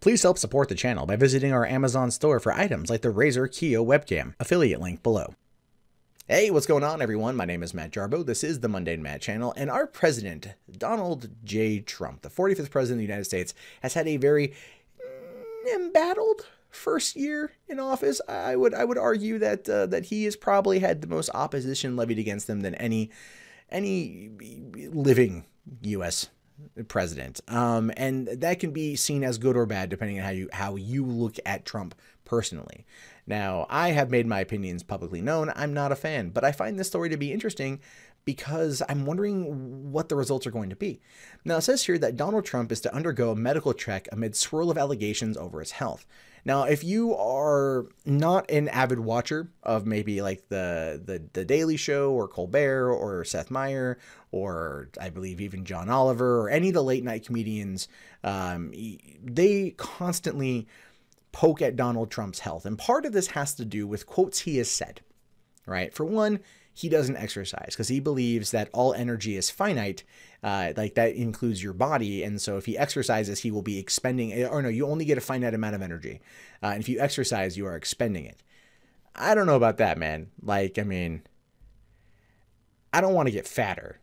Please help support the channel by visiting our Amazon store for items like the Razer Kiyo webcam, affiliate link below. Hey, what's going on, everyone? My name is Matt Jarbo. This is the Mundane Matt channel, and our president, Donald J. Trump, the 45th president of the United States, has had a very embattled first year in office. I would argue that that he has probably had the most opposition levied against him than any living U.S. president, and that can be seen as good or bad depending on how you look at Trump personally. Now, I have made my opinions publicly known. I'm not a fan, but I find this story to be interesting because I'm wondering what the results are going to be. Now, it says here that Donald Trump is to undergo a medical check amid swirl of allegations over his health. Now, if you are not an avid watcher of maybe like the Daily Show or Colbert or Seth Meyers or I believe even John Oliver or any of the late night comedians, they constantly poke at Donald Trump's health. And part of this has to do with quotes he has said, right? For one, he doesn't exercise because he believes that all energy is finite, like that includes your body. And so if he exercises, he will be expending, or no, you only get a finite amount of energy. And if you exercise, you are expending it. I don't know about that, man. Like, I mean, I don't want to get fatter.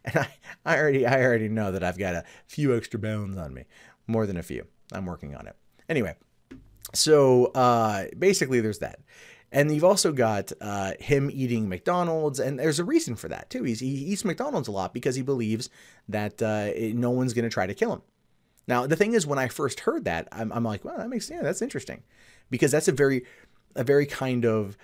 And I already know that I've got a few extra pounds on me, more than a few. I'm working on it. Anyway, so basically there's that. And you've also got him eating McDonald's, and there's a reason for that, too. He eats McDonald's a lot because he believes that no one's going to try to kill him. Now, the thing is, when I first heard that, I'm like, well, that makes sense. That's interesting. Because that's a very kind of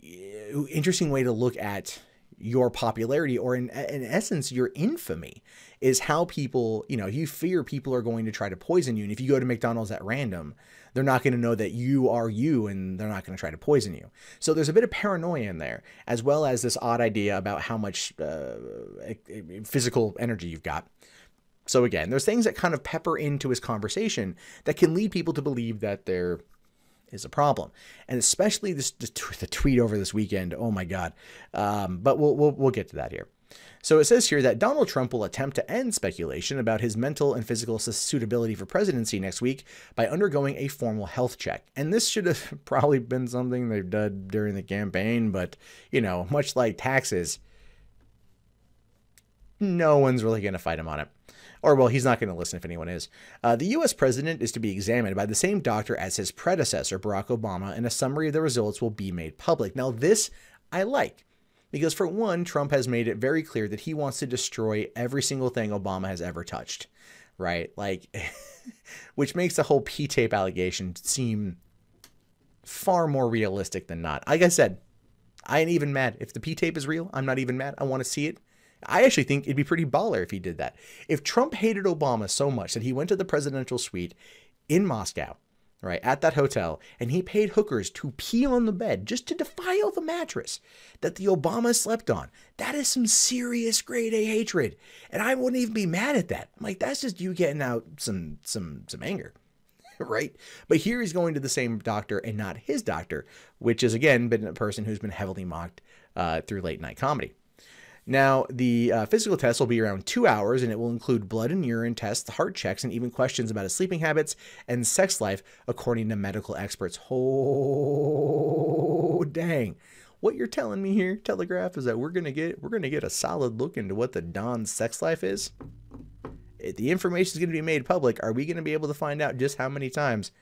interesting way to look at your popularity, or in essence, your infamy, is how people, you fear people are going to try to poison you. And if you go to McDonald's at random, they're not going to know that you are you, and they're not going to try to poison you. So there's a bit of paranoia in there, as well as this odd idea about how much physical energy you've got. So again, there's things that kind of pepper into his conversation that can lead people to believe that there is a problem, and especially the tweet over this weekend. Oh my God! But we'll get to that here. So it says here that Donald Trump will attempt to end speculation about his mental and physical suitability for presidency next week by undergoing a formal health check. And this should have probably been something they've done during the campaign, but much like taxes, no one's really going to fight him on it. Or, well, he's not going to listen if anyone is. The U.S. president is to be examined by the same doctor as his predecessor, Barack Obama, and a summary of the results will be made public. Now, this I like, because for one, Trump has made it very clear that he wants to destroy every single thing Obama has ever touched, right? Like, which makes the whole P-tape allegation seem far more realistic than not. Like I said, I ain't even mad. If the P-tape is real, I'm not even mad. I want to see it. I actually think it'd be pretty baller if he did that. If Trump hated Obama so much that he went to the presidential suite in Moscow, right, at that hotel, and he paid hookers to pee on the bed just to defile the mattress that the Obama slept on, that is some serious grade A hatred. And I wouldn't even be mad at that. I'm like, that's just you getting out some anger, right? But here he's going to the same doctor and not his doctor, which has, again, been a person who's been heavily mocked through late night comedy. Now, the physical test will be around 2 hours, and it will include blood and urine tests, heart checks, and even questions about his sleeping habits and sex life, according to medical experts. Oh, dang. What you're telling me here, Telegraph, is that we're gonna get a solid look into what the Don's sex life is? If the information is going to be made public, are we going to be able to find out just how many times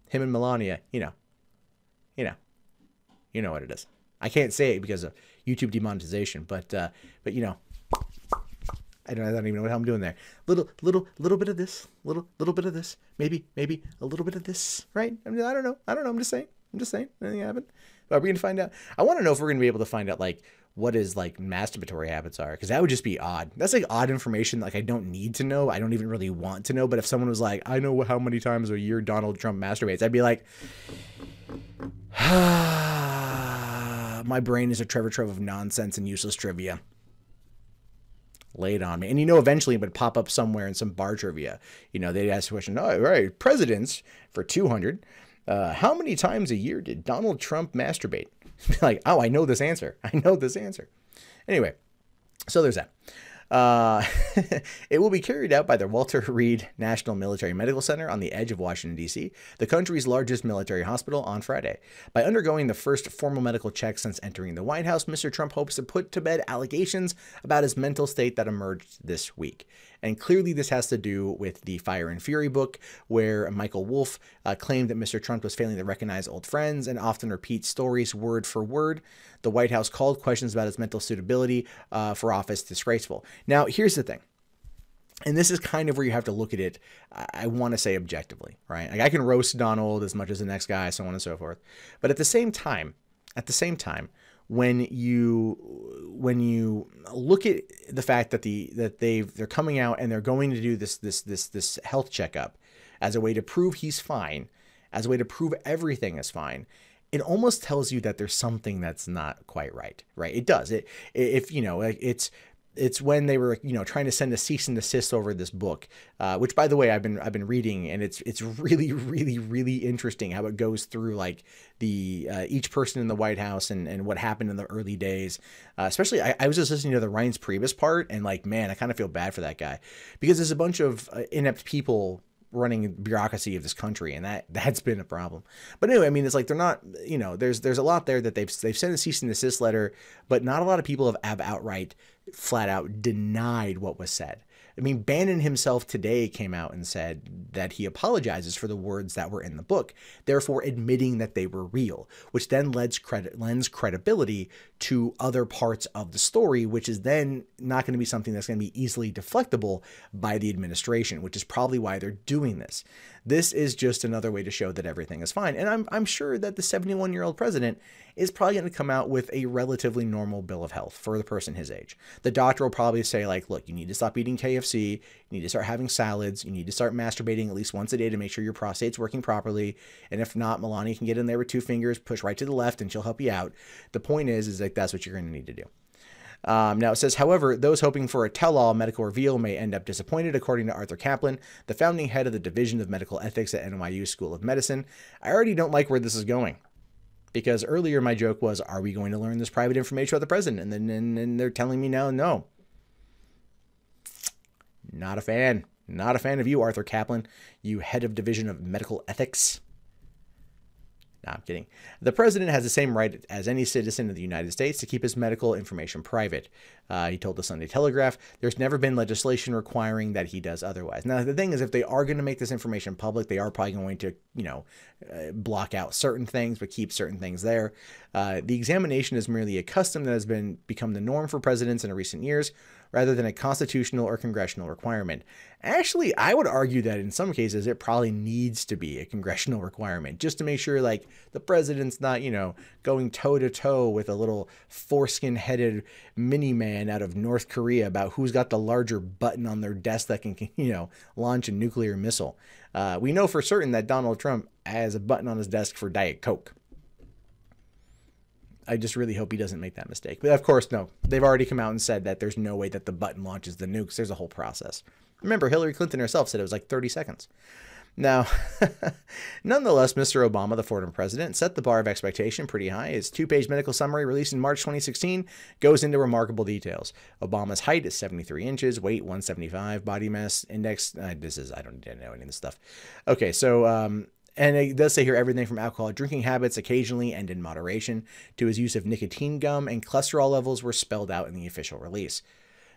him and Melania, you know what it is. I can't say it because of YouTube demonetization, but I don't even know what I'm doing there. Little bit of this, little bit of this, maybe a little bit of this, right? I mean, I don't know. I'm just saying. Anything happened? But are we gonna find out? I want to know if we're gonna be able to find out like what his like masturbatory habits are, because that would just be odd. That's like odd information. Like I don't need to know. I don't even really want to know. But if someone was like, I know how many times a year Donald Trump masturbates, I'd be like, my brain is a treasure trove of nonsense and useless trivia. Lay it on me. And eventually it would pop up somewhere in some bar trivia. They'd ask the question, oh, right, presidents for 200. How many times a year did Donald Trump masturbate? Like, oh, I know this answer. Anyway, so there's that. Uh, it will be carried out by the Walter Reed National Military Medical Center on the edge of Washington, D.C., the country's largest military hospital, on Friday. By undergoing the first formal medical check since entering the White House, Mr. Trump hopes to put to bed allegations about his mental state that emerged this week. And clearly this has to do with the Fire and Fury book, where Michael Wolff claimed that Mr. Trump was failing to recognize old friends and often repeat stories word for word. The White House called questions about his mental suitability for office disgraceful. Now, here's the thing. And this is kind of where you have to look at it, I want to say objectively, right? Like, I can roast Donald as much as the next guy, so on and so forth. But at the same time, when you look at the fact that they're coming out and they're going to do this health checkup as a way to prove he's fine, as a way to prove everything is fine, it almost tells you that there's something that's not quite right, right? It does. It's when they were, trying to send a cease and desist over this book, which, by the way, I've been reading, and it's really, really, really interesting how it goes through like the each person in the White House and what happened in the early days. Especially, I was just listening to the Reince Priebus part, and like, man, I kind of feel bad for that guy, because there's a bunch of inept people running bureaucracy of this country, and that's been a problem. But anyway, I mean, it's like they're not, there's a lot there that they've sent a cease and desist letter, but not a lot of people have outright, flat out denied what was said. I mean, Bannon himself today came out and said that he apologizes for the words that were in the book, therefore admitting that they were real, which then lends credibility to other parts of the story, which is then not going to be something that's going to be easily deflectable by the administration, which is probably why they're doing this. This is just another way to show that everything is fine. And I'm sure that the 71-year-old president is probably going to come out with a relatively normal bill of health for the person his age. The doctor will probably say, like, look, you need to stop eating KFC, you need to start having salads, you need to start masturbating at least once a day to make sure your prostate's working properly. And if not, Melania can get in there with 2 fingers, push right to the left, and she'll help you out. The point is like, that's what you're going to need to do. Now it says, however, those hoping for a tell-all medical reveal may end up disappointed, according to Arthur Kaplan, the founding head of the Division of Medical Ethics at NYU School of Medicine. I already don't like where this is going, because earlier my joke was, are we going to learn this private information about the president? And then they're telling me now, no. Not a fan. Not a fan of you, Arthur Kaplan, you head of Division of Medical Ethics. No, I'm kidding. The president has the same right as any citizen of the United States to keep his medical information private. He told the Sunday Telegraph, there's never been legislation requiring that he does otherwise. Now, the thing is, if they are going to make this information public, they are probably going to, block out certain things, but keep certain things there. The examination is merely a custom that has become the norm for presidents in recent years, rather than a constitutional or congressional requirement. Actually, I would argue that in some cases it probably needs to be a congressional requirement, just to make sure, like, the president's not, going toe-to-toe with a little foreskin-headed mini-man out of North Korea about who's got the larger button on their desk that can, launch a nuclear missile. We know for certain that Donald Trump has a button on his desk for Diet Coke. I just really hope he doesn't make that mistake. But of course, no. They've already come out and said that there's no way that the button launches the nukes. There's a whole process. Remember, Hillary Clinton herself said it was like 30 seconds. Now, nonetheless, Mr. Obama, the former president, set the bar of expectation pretty high. His 2-page medical summary released in March 2016 goes into remarkable details. Obama's height is 73 inches, weight 175, body mass index. I don't know any of this stuff. Okay, so and it does say here everything from alcohol drinking habits occasionally and in moderation to his use of nicotine gum and cholesterol levels were spelled out in the official release.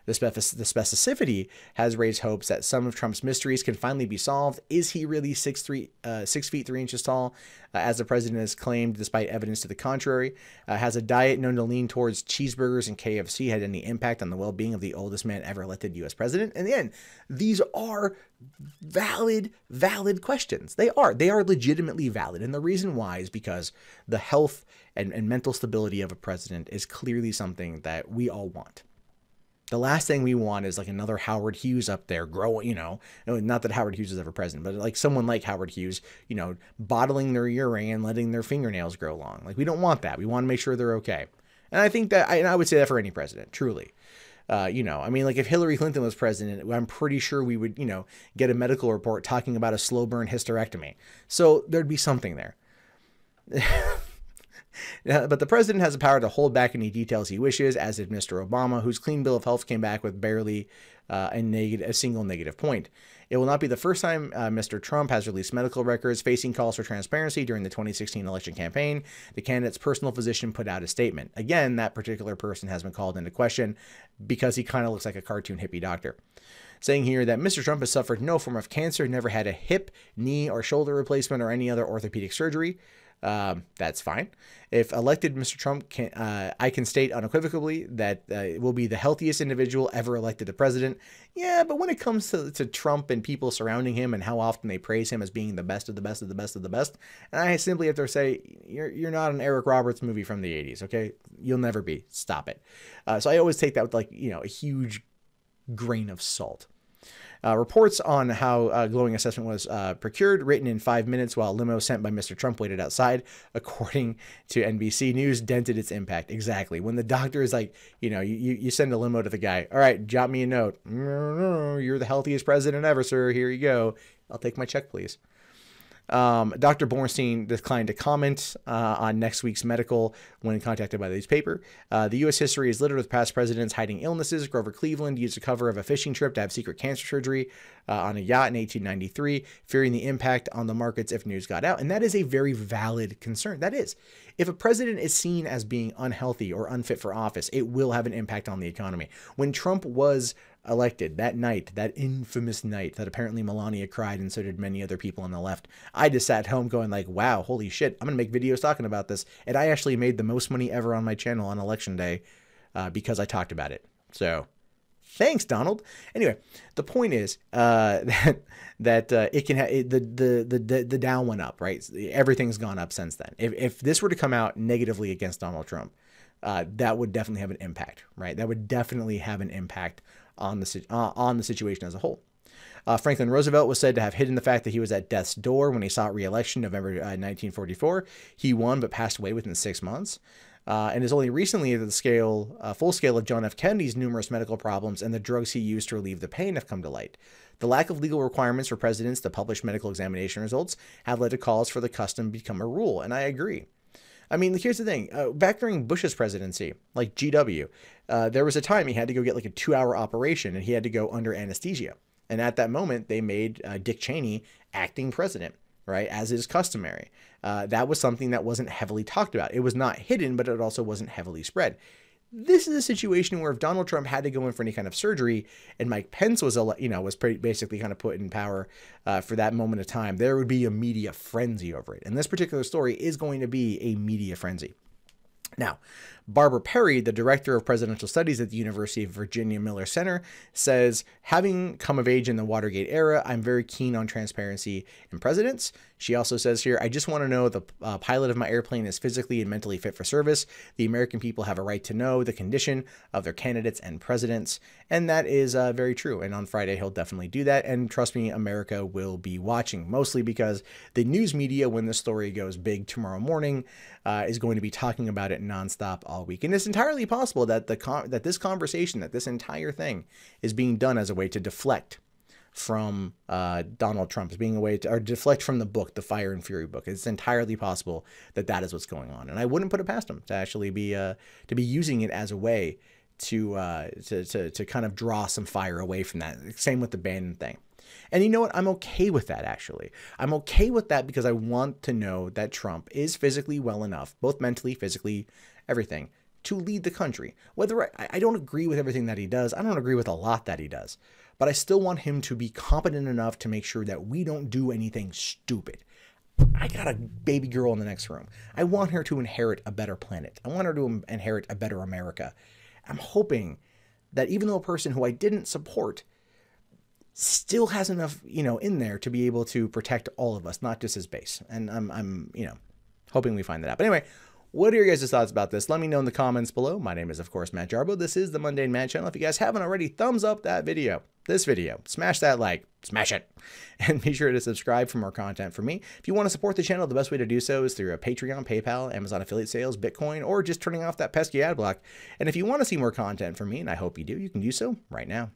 The specificity has raised hopes that some of Trump's mysteries can finally be solved. Is he really 6 feet 3 inches tall, as the president has claimed, despite evidence to the contrary? Has a diet known to lean towards cheeseburgers and KFC had any impact on the well-being of the oldest man ever elected U.S. president? In the end, these are valid questions. They are legitimately valid. And the reason why is because the health and mental stability of a president is clearly something that we all want. The last thing we want is like another Howard Hughes up there growing, not that Howard Hughes is ever president, but like someone like Howard Hughes, bottling their urine and letting their fingernails grow long. Like, we don't want that. We want to make sure they're okay. And I think that, I would say that for any president, truly. I mean, like, if Hillary Clinton was president, I'm pretty sure we would, get a medical report talking about a slow burn hysterectomy. So there'd be something there. But the president has the power to hold back any details he wishes, as did Mr. Obama, whose clean bill of health came back with barely a single negative point. It will not be the first time Mr. Trump has released medical records facing calls for transparency during the 2016 election campaign. The candidate's personal physician put out a statement. Again, that particular person has been called into question because he kind of looks like a cartoon hippie doctor. Saying here that Mr. Trump has suffered no form of cancer, never had a hip, knee, or shoulder replacement or any other orthopedic surgery. That's fine. If elected, Mr. Trump I can state unequivocally that will be the healthiest individual ever elected to president. Yeah, but when it comes to Trump and people surrounding him and how often they praise him as being the best of the best of the best of the best, and I simply have to say, you're not an Eric Roberts movie from the 80s, okay? You'll never be. Stop it. So I always take that with, like, a huge grain of salt. Reports on how a glowing assessment was procured, written in 5 minutes while a limo sent by Mr. Trump waited outside, according to NBC News, dented its impact. Exactly. When the doctor is like, you send a limo to the guy. All right, jot me a note. You're the healthiest president ever, sir. Here you go. I'll take my check, please. Dr. Bornstein declined to comment on next week's medical when contacted by the newspaper. The U.S. history is littered with past presidents hiding illnesses. Grover Cleveland used a cover of a fishing trip to have secret cancer surgery on a yacht in 1893, fearing the impact on the markets if news got out. And that is a very valid concern. That is. If a president is seen as being unhealthy or unfit for office, it will have an impact on the economy. When Trump was elected that night, that infamous night that apparently Melania cried and so did many other people on the left, I just sat home going like, wow, holy shit, I'm going to make videos talking about this. And I actually made the most money ever on my channel on election day because I talked about it. So thanks, Donald. Anyway, the point is that it can the Dow went up, right? Everything's gone up since then. If this were to come out negatively against Donald Trump, that would definitely have an impact, right? That would definitely have an impact on the situation as a whole. Franklin Roosevelt was said to have hidden the fact that he was at death's door when he sought re-election in November 1944. He won but passed away within 6 months. And is only recently that the full scale of John F. Kennedy's numerous medical problems and the drugs he used to relieve the pain have come to light. The lack of legal requirements for presidents to publish medical examination results have led to calls for the custom become a rule, and I agree. I mean, here's the thing. Back during Bush's presidency, like GW, there was a time he had to go get like a 2-hour operation and he had to go under anesthesia. And at that moment, they made Dick Cheney acting president, right, as is customary. That was something that wasn't heavily talked about. It was not hidden, but it also wasn't heavily spread. This is a situation where if Donald Trump had to go in for any kind of surgery and Mike Pence was, basically kind of put in power for that moment of time, there would be a media frenzy over it. And this particular story is going to be a media frenzy. Now, Barbara Perry, the director of presidential studies at the University of Virginia Miller Center, says, having come of age in the Watergate era, I'm very keen on transparency in presidents. She also says here, I just want to know the pilot of my airplane is physically and mentally fit for service. The American people have a right to know the condition of their candidates and presidents. And that is very true. And on Friday, he'll definitely do that. And trust me, America will be watching, mostly because the news media, when the story goes big tomorrow morning, is going to be talking about it nonstop all week. And it's entirely possible that this conversation, that this entire thing is being done as a way to deflect from Donald Trump, as being a way to, or deflect from the book, the Fire and Fury book. It's entirely possible that that is what's going on. And I wouldn't put it past him to actually be using it as a way to kind of draw some fire away from that. Same with the Bannon thing. And you know what? I'm okay with that, actually. I'm okay with that because I want to know that Trump is physically well enough, both mentally, physically, everything, to lead the country. Whether I don't agree with everything that he does, I don't agree with a lot that he does, but I still want him to be competent enough to make sure that we don't do anything stupid. I got a baby girl in the next room. I want her to inherit a better planet. I want her to inherit a better America. I'm hoping that even though a person who I didn't support still has enough, in there to be able to protect all of us, not just his base. And I'm hoping we find that out. But anyway, what are your guys' thoughts about this? Let me know in the comments below. My name is, of course, Matt Jarbo. This is the Mundane Man channel. If you guys haven't already, thumbs up this video, smash that like, smash it, and be sure to subscribe for more content from me. If you want to support the channel, the best way to do so is through a Patreon, PayPal, Amazon affiliate sales, Bitcoin, or just turning off that pesky ad block. And if you want to see more content from me, and I hope you do, you can do so right now.